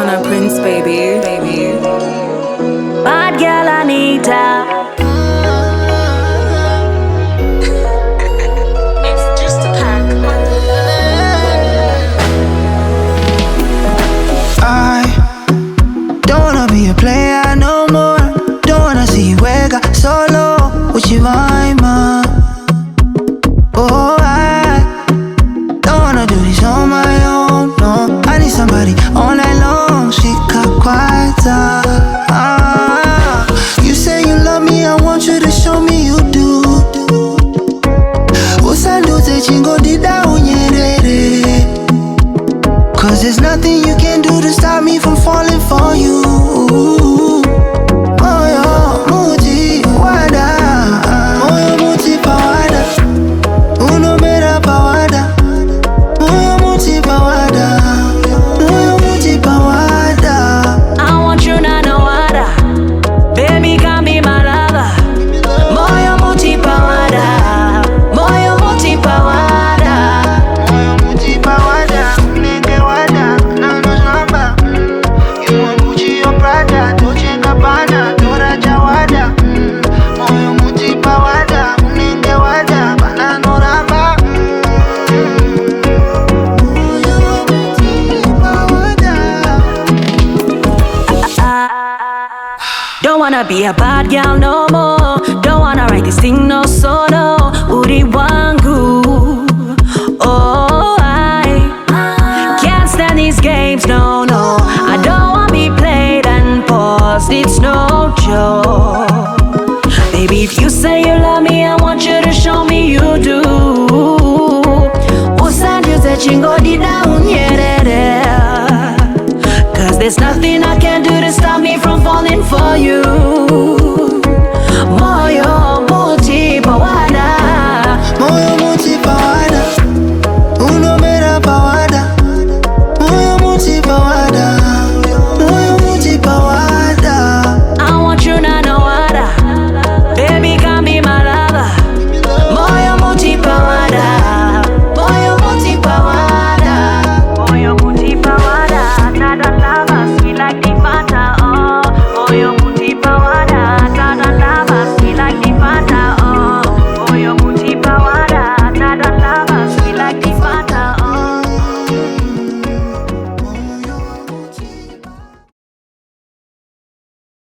Ghana Prince, baby. Bad girl Anita. It's just a pack. I don't wanna be a player no more. Don't wanna see you wega solo with your vibe, man. Oh, I don't wanna do this on my own, no. I need somebody all night long. She got quiet time. You say you love me, I want you to show me you do. Usanduze chingo dida unyerere. Cause there's nothing you can do to stop me from falling for you. Moyo muti wada, moyo muti pawada, uno mera pawada, moyo muti pawada, moyo muti pawada. I want you na no wada. Baby can be my lover. Moyo muti pawada. Moyo muti pawada. Moyo muti pawada, nenge wada, nano zamba. You want Gucci or Prada, Dolce & Gabbana, Dora Jawada. Moyo muti pawada, nenge wada, banano ramba. Moyo muti pawada. Don't wanna be a bad girl no more. Don't wanna write this thing no